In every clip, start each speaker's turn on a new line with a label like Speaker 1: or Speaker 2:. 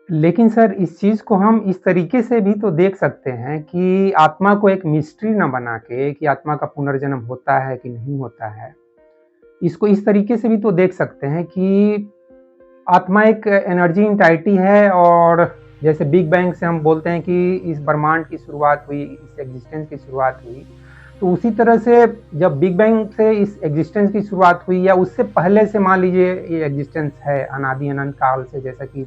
Speaker 1: लेकिन सर इस चीज़ को हम इस तरीके से भी तो देख सकते हैं कि आत्मा को एक मिस्ट्री ना बना के कि आत्मा का पुनर्जन्म होता है कि नहीं होता है। इसको इस तरीके से भी तो देख सकते हैं कि आत्मा एक एनर्जी एंटाइटी है और जैसे बिग बैंग से हम बोलते हैं कि इस ब्रह्मांड की शुरुआत हुई, इस एग्जिस्टेंस की शुरुआत हुई। तो उसी तरह से जब बिग बैंग से इस एग्जिस्टेंस की शुरुआत हुई या उससे पहले से मान लीजिए ये एग्जिस्टेंस है अनादि अनंत काल से, जैसा कि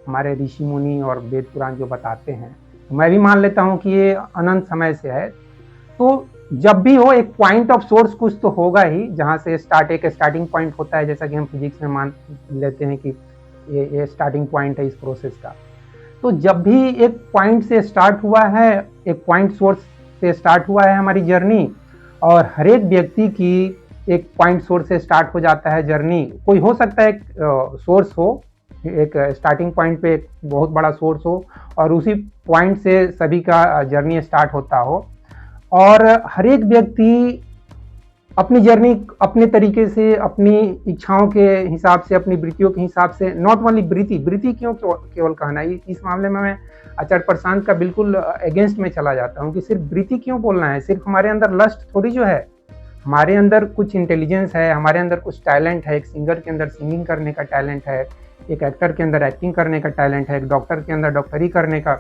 Speaker 1: हमारे ऋषि मुनि और वेद पुराण जो बताते हैं, तो मैं भी मान लेता हूँ कि ये अनंत समय से है। तो जब भी हो एक पॉइंट ऑफ सोर्स कुछ तो होगा ही, जहाँ से एक स्टार्टिंग पॉइंट होता है, जैसा कि हम फिजिक्स में मान लेते हैं कि ये स्टार्टिंग पॉइंट है इस प्रोसेस का। तो जब भी एक पॉइंट से स्टार्ट हुआ है, एक पॉइंट सोर्स से स्टार्ट हुआ है हमारी जर्नी, और हर एक व्यक्ति की एक पॉइंट सोर्स से स्टार्ट हो जाता है जर्नी। कोई हो सकता है एक सोर्स हो, एक स्टार्टिंग पॉइंट पे एक बहुत बड़ा सोर्स हो और उसी पॉइंट से सभी का जर्नी स्टार्ट होता हो, और हर एक व्यक्ति अपनी जर्नी अपने तरीके से, अपनी इच्छाओं के हिसाब से, अपनी वृत्तियों के हिसाब से, नॉट ओनली वृत्ति क्यों केवल कहना, इस मामले में मैं आचार्य प्रशांत का बिल्कुल अगेंस्ट में चला जाता हूँ कि सिर्फ वृत्ति क्यों बोलना है। सिर्फ हमारे अंदर लस्ट थोड़ी जो है, हमारे अंदर कुछ इंटेलिजेंस है, हमारे अंदर कुछ टैलेंट है। एक सिंगर के अंदर सिंगिंग करने का टैलेंट है, एक एक्टर के अंदर एक्टिंग करने का टैलेंट है, एक डॉक्टर के अंदर डॉक्टरी करने का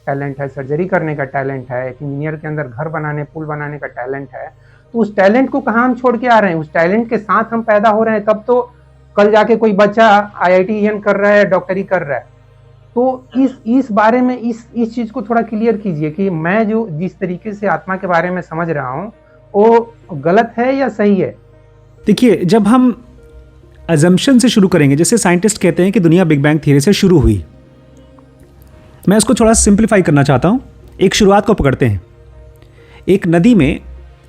Speaker 1: टैलेंट है, सर्जरी करने का टैलेंट है, एक इंजीनियर के अंदर घर बनाने, पुल बनाने का टैलेंट है। तो उस टैलेंट को कहाँ हम छोड़ के आ रहे हैं, उस टैलेंट के साथ हम पैदा हो रहे हैं, तब तो कल जाके कोई बच्चा IIT कर रहा है, डॉक्टरी कर रहा है। तो इस बारे में इस चीज को थोड़ा क्लियर कीजिए कि मैं जो जिस तरीके से आत्मा के बारे में समझ रहा हूँ वो गलत है या सही है।
Speaker 2: देखिए, जब हम अजम्पशन से शुरू करेंगे, जैसे साइंटिस्ट कहते हैं कि दुनिया बिग बैंग थ्योरी से शुरू हुई, मैं इसको थोड़ा सिंप्लीफाई करना चाहता हूँ। एक शुरुआत को पकड़ते हैं। एक नदी में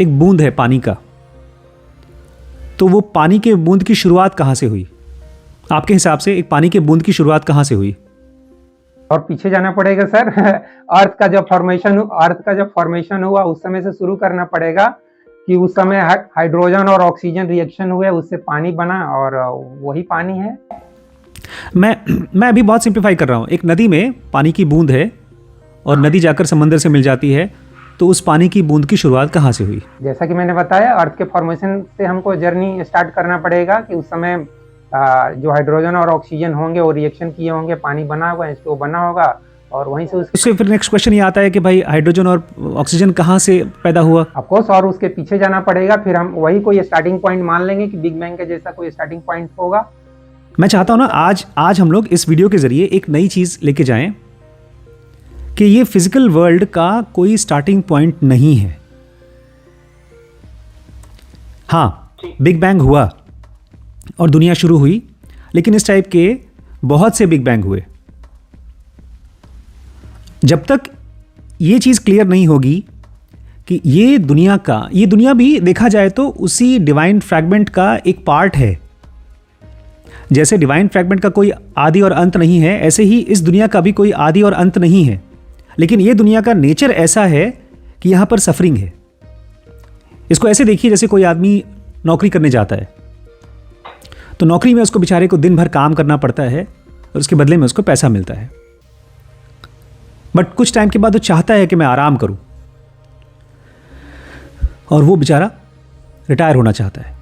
Speaker 2: एक बूंद है पानी का, तो वो पानी के बूंद की शुरुआत कहाँ से हुई? आपके हिसाब से एक पानी के बूंद की शुरुआत कहाँ से हुई?
Speaker 1: और पीछे जाना पड़ेगा सर। अर्थ का जब फॉर्मेशन हुआ उस समय से शुरू करना पड़ेगा कि उस समय हाइड्रोजन और ऑक्सीजन रिएक्शन हुए, उससे पानी बना और वही पानी है।
Speaker 2: मैं अभी बहुत सिंप्लीफाई कर रहा हूँ। एक नदी में पानी की बूंद है और नदी जाकर समंदर से मिल जाती है, तो उस पानी की बूंद की शुरुआत कहाँ से हुई?
Speaker 1: जैसा कि मैंने बताया, अर्थ के फॉर्मेशन से हमको जर्नी स्टार्ट करना पड़ेगा कि उस समय जो हाइड्रोजन और ऑक्सीजन होंगे वो रिएक्शन किए होंगे, पानी बना होगा, इसको बना होगा, और वहीं से
Speaker 2: उससे फिर नेक्स्ट क्वेश्चन ये आता है कि भाई हाइड्रोजन और ऑक्सीजन कहाँ से पैदा हुआ?
Speaker 1: ऑफकोर्स, और उसके पीछे जाना पड़ेगा। फिर हम वही कोई स्टार्टिंग पॉइंट मान लेंगे कि बिग बैंग के जैसा कोई स्टार्टिंग पॉइंट होगा।
Speaker 2: मैं चाहता हूं ना आज हम लोग इस वीडियो के जरिए एक नई चीज लेके जाएं कि ये फिजिकल वर्ल्ड का कोई स्टार्टिंग पॉइंट नहीं है। हाँ, बिग बैंग हुआ और दुनिया शुरू हुई, लेकिन इस टाइप के बहुत से बिग बैंग हुए। जब तक ये चीज़ क्लियर नहीं होगी कि ये दुनिया भी देखा जाए तो उसी डिवाइन फ्रैगमेंट का एक पार्ट है। जैसे डिवाइन फ्रैगमेंट का कोई आदि और अंत नहीं है, ऐसे ही इस दुनिया का भी कोई आदि और अंत नहीं है। लेकिन ये दुनिया का नेचर ऐसा है कि यहाँ पर सफरिंग है। इसको ऐसे देखिए, जैसे कोई आदमी नौकरी करने जाता है, तो नौकरी में उसको बेचारे को दिन भर काम करना पड़ता है और उसके बदले में उसको पैसा मिलता है। बट कुछ टाइम के बाद वो चाहता है कि मैं आराम करूं, और वो बेचारा रिटायर होना चाहता है।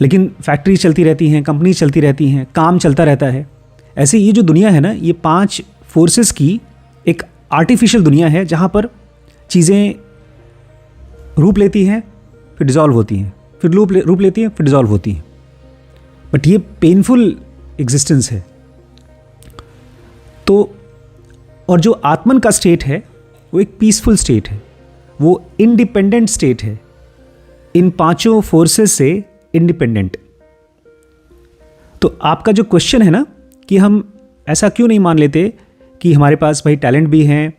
Speaker 2: लेकिन फैक्ट्री चलती रहती हैं, कंपनी चलती रहती हैं, काम चलता रहता है। ऐसे ये जो दुनिया है ना, ये 5 फोर्सेस की एक आर्टिफिशियल दुनिया है, जहाँ पर चीज़ें रूप लेती हैं, फिर डिज़ोल्व होती हैं, फिर रूप लेती हैं, फिर डिज़ोल्व होती हैं। बट ये पेनफुल एग्जिस्टेंस है। तो और जो आत्मन का स्टेट है वो एक पीसफुल स्टेट है, वो इंडिपेंडेंट स्टेट है, इन 5 फोर्सेस से इंडिपेंडेंट। तो आपका जो क्वेश्चन है ना कि हम ऐसा क्यों नहीं मान लेते कि हमारे पास भाई टैलेंट भी हैं,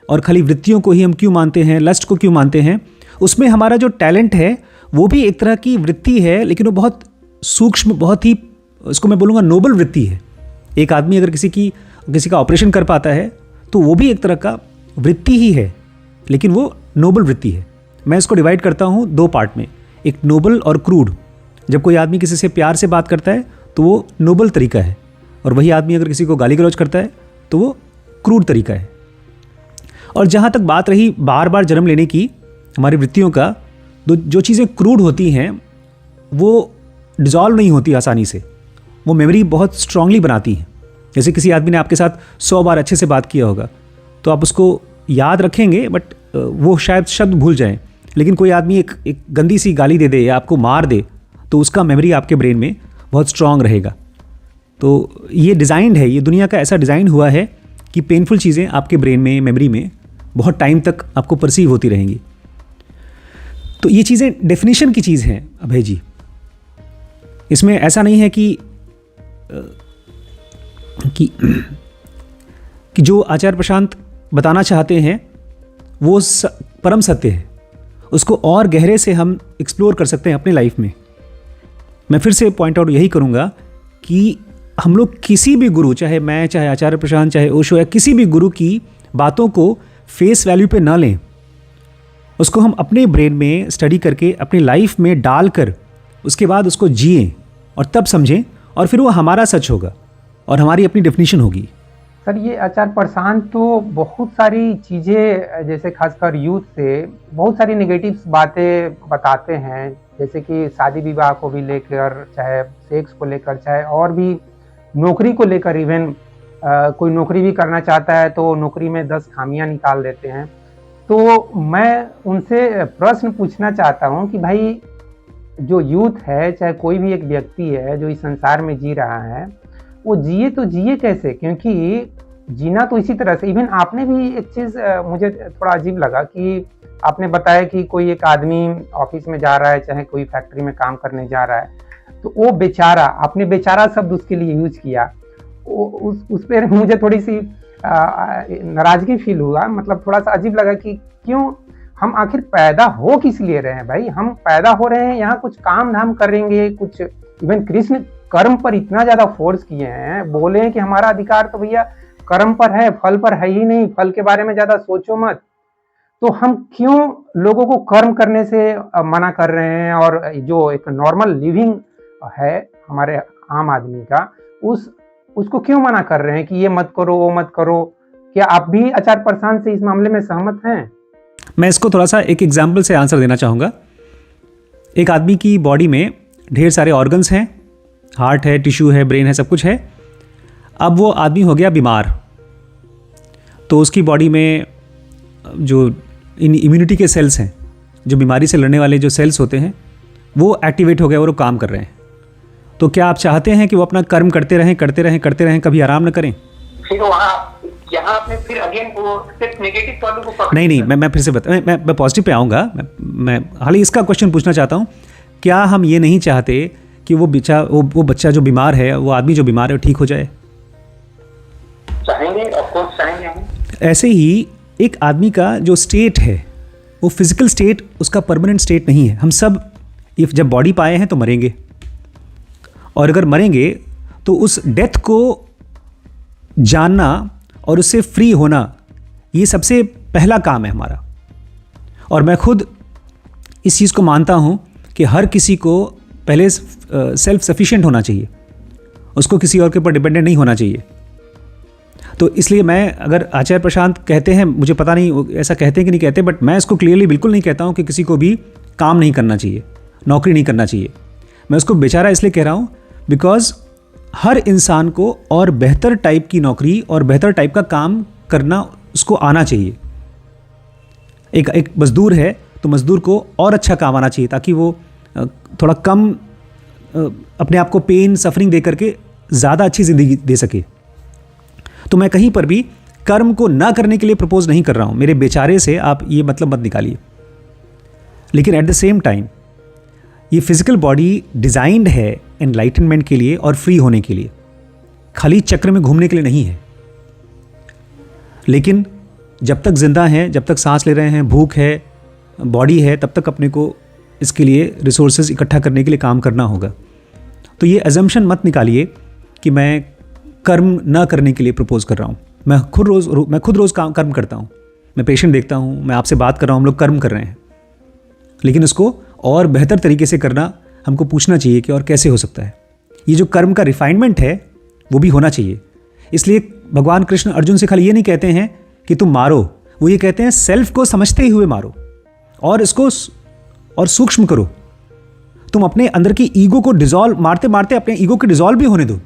Speaker 2: और खाली वृत्तियों को ही हम क्यों मानते हैं, लस्ट को क्यों मानते हैं? उसमें हमारा जो टैलेंट है वो भी एक तरह की वृत्ति है, लेकिन वो बहुत सूक्ष्म, बहुत ही, उसको मैं बोलूँगा नोबल वृत्ति है। एक आदमी अगर किसी का ऑपरेशन कर पाता है तो वो भी एक तरह का वृत्ति ही है, लेकिन वो नोबल वृत्ति है। मैं इसको डिवाइड करता हूँ 2 पार्ट में, एक नोबल और क्रूड। जब कोई आदमी किसी से प्यार से बात करता है तो वो नोबल तरीका है, और वही आदमी अगर किसी को गाली गलौज करता है तो वो क्रूर तरीका है। और जहाँ तक बात रही बार बार जन्म लेने की हमारी वृत्तियों का, तो जो चीज़ें क्रूड होती हैं वो डिज़ोल्व नहीं होती आसानी से, वो मेमोरी बहुत स्ट्रांगली बनाती हैं। जैसे किसी आदमी ने आपके साथ 100 बार अच्छे से बात किया होगा तो आप उसको याद रखेंगे, बट वो शायद शब्द भूल जाएं। लेकिन कोई आदमी एक गंदी सी गाली दे दे या आपको मार दे तो उसका मेमोरी आपके ब्रेन में बहुत स्ट्रांग रहेगा। तो ये डिज़ाइंड है, ये दुनिया का ऐसा डिज़ाइन हुआ है कि पेनफुल चीज़ें आपके ब्रेन में, मेमोरी में बहुत टाइम तक आपको परसीव होती रहेंगी। तो ये चीज़ें डेफिनेशन की चीज़ हैं अभय जी। इसमें ऐसा नहीं है कि जो आचार्य प्रशांत बताना चाहते हैं वो परम सत्य है, उसको और गहरे से हम एक्सप्लोर कर सकते हैं अपने लाइफ में। मैं फिर से पॉइंट आउट यही करूँगा कि हम लोग किसी भी गुरु, चाहे मैं, चाहे आचार्य प्रशांत, चाहे ओशो, या किसी भी गुरु की बातों को फेस वैल्यू पे ना लें। उसको हम अपने ब्रेन में स्टडी करके अपनी लाइफ में डालकर उसके बाद उसको जिएं और तब समझें, और फिर वो हमारा सच होगा और हमारी अपनी डेफिनेशन होगी।
Speaker 1: सर, ये आचार्य प्रशांत तो बहुत सारी चीज़ें, जैसे खासकर यूथ से बहुत सारी नेगेटिव बातें बताते हैं, जैसे कि शादी विवाह को भी लेकर, चाहे सेक्स को लेकर, चाहे और भी नौकरी को लेकर। इवन कोई नौकरी भी करना चाहता है तो नौकरी में 10 खामियां निकाल देते हैं। तो मैं उनसे प्रश्न पूछना चाहता हूं कि भाई, जो यूथ है, चाहे कोई भी एक व्यक्ति है जो इस संसार में जी रहा है, वो जिए तो जिए कैसे? क्योंकि जीना तो इसी तरह से। इवन आपने भी एक चीज़ मुझे थोड़ा अजीब लगा कि आपने बताया कि कोई एक आदमी ऑफिस में जा रहा है, चाहे कोई फैक्ट्री में काम करने जा रहा है, तो वो बेचारा, आपने बेचारा शब्द उसके लिए यूज किया। उस पर मुझे थोड़ी सी नाराजगी फील हुआ, मतलब थोड़ा सा अजीब लगा कि क्यों हम आखिर पैदा हो किस लिए रहे हैं भाई? हम पैदा हो रहे हैं यहाँ कुछ काम धाम करेंगे, कुछ। इवन कृष्ण कर्म पर इतना ज्यादा फोर्स किए हैं, बोले हैं कि हमारा अधिकार तो भैया कर्म पर है, फल पर है ही नहीं, फल के बारे में ज्यादा सोचो मत। तो हम क्यों लोगों को कर्म करने से मना कर रहे हैं? और जो एक नॉर्मल लिविंग है हमारे आम आदमी का, उसको क्यों मना कर रहे हैं कि ये मत करो, वो मत करो? क्या आप भी आचार्य प्रशांत से इस मामले में सहमत हैं?
Speaker 2: मैं इसको थोड़ा सा एक एग्जाम्पल से आंसर देना चाहूँगा। एक आदमी की बॉडी में ढेर सारे ऑर्गन्स हैं, हार्ट है, टिश्यू है, ब्रेन है, सब कुछ है। अब वो आदमी हो गया बीमार, तो उसकी बॉडी में जो इम्यूनिटी के सेल्स हैं, जो बीमारी से लड़ने वाले जो सेल्स होते हैं, वो एक्टिवेट हो गए और वो काम कर रहे हैं। तो क्या आप चाहते हैं कि वो अपना कर्म करते रहें, कभी आराम न करें?
Speaker 1: फिर यहाँ पे फिर अगेन वो सिर्फ नेगेटिव वालों को पकड़।
Speaker 2: नहीं, मैं फिर से मैं पॉजिटिव पे आऊँगा। मैं हाल ही इसका क्वेश्चन पूछना चाहता हूँ, क्या हम ये नहीं चाहते कि वो बच्चा जो बीमार है, वो आदमी जो बीमार है, वो ठीक हो जाए?
Speaker 1: चाहेंगे, ऑफ कोर्स चाहेंगे।
Speaker 2: ऐसे ही एक आदमी का जो स्टेट है, वो फिजिकल स्टेट उसका परमानेंट स्टेट नहीं है। हम सब जब बॉडी पाए हैं तो मरेंगे, और अगर मरेंगे तो उस डेथ को जानना और उससे फ्री होना, ये सबसे पहला काम है हमारा। और मैं खुद इस चीज़ को मानता हूँ कि हर किसी को पहले सेल्फ सफिशिएंट होना चाहिए, उसको किसी और के ऊपर डिपेंडेंट नहीं होना चाहिए। तो इसलिए मैं, अगर आचार्य प्रशांत कहते हैं, मुझे पता नहीं ऐसा कहते हैं कि नहीं कहते, बट मैं इसको क्लियरली बिल्कुल नहीं कहता हूँ कि किसी को भी काम नहीं करना चाहिए, नौकरी नहीं करना चाहिए। मैं उसको बेचारा इसलिए कह रहा हूँ बिकॉज हर इंसान को और बेहतर टाइप की नौकरी और बेहतर टाइप का काम करना उसको आना चाहिए। एक मज़दूर है तो मज़दूर को और अच्छा काम आना चाहिए, ताकि वो थोड़ा कम अपने आप को पेन सफरिंग दे करके ज़्यादा अच्छी ज़िंदगी दे सके। तो मैं कहीं पर भी कर्म को ना करने के लिए प्रपोज नहीं कर रहा हूँ, मेरे बेचारे से आप ये मतलब मत निकालिए। लेकिन एट द सेम टाइम ये फिजिकल बॉडी डिज़ाइंड है एनलाइटनमेंट के लिए और फ्री होने के लिए, खाली चक्र में घूमने के लिए नहीं है। लेकिन जब तक जिंदा हैं, जब तक सांस ले रहे हैं, भूख है, बॉडी है, तब तक अपने को इसके लिए रिसोर्सेज इकट्ठा करने के लिए काम करना होगा। तो ये अजम्पशन मत निकालिए कि मैं कर्म ना करने के लिए प्रपोज कर रहा हूँ। मैं खुद रोज़ कर्म करता हूँ, मैं पेशेंट देखता हूँ, मैं आपसे बात कर रहा हूँ, हम लोग कर्म कर रहे हैं। लेकिन उसको और बेहतर तरीके से करना हमको पूछना चाहिए कि और कैसे हो सकता है। ये जो कर्म का रिफाइनमेंट है वो भी होना चाहिए। इसलिए भगवान कृष्ण अर्जुन से खाली ये नहीं कहते हैं कि तुम मारो, वो ये कहते हैं सेल्फ को समझते हुए मारो और इसको और सूक्ष्म करो। तुम अपने अंदर की ईगो को डिसॉल्व, मारते मारते अपने ईगो को डिसॉल्व भी होने दो।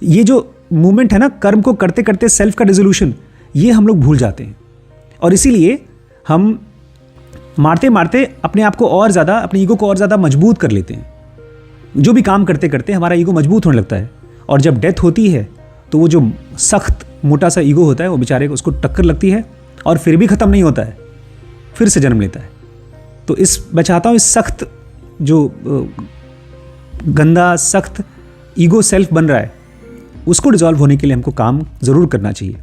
Speaker 2: ये जो मूवमेंट है ना, कर्म को करते करते सेल्फ का डिसोल्यूशन, ये हम लोग भूल जाते हैं और इसीलिए हम मारते मारते अपने आप को और ज़्यादा, अपनी ईगो को और ज़्यादा मजबूत कर लेते हैं। जो भी काम करते करते हमारा ईगो मजबूत होने लगता है और जब डेथ होती है तो वो जो सख्त मोटा सा ईगो होता है वो बेचारे को, उसको टक्कर लगती है और फिर भी ख़त्म नहीं होता है, फिर से जन्म लेता है। तो मैं चाहता हूँ इस सख्त जो गंदा सख्त ईगो सेल्फ बन रहा है उसको डिसॉल्व होने के लिए हमको काम ज़रूर करना चाहिए।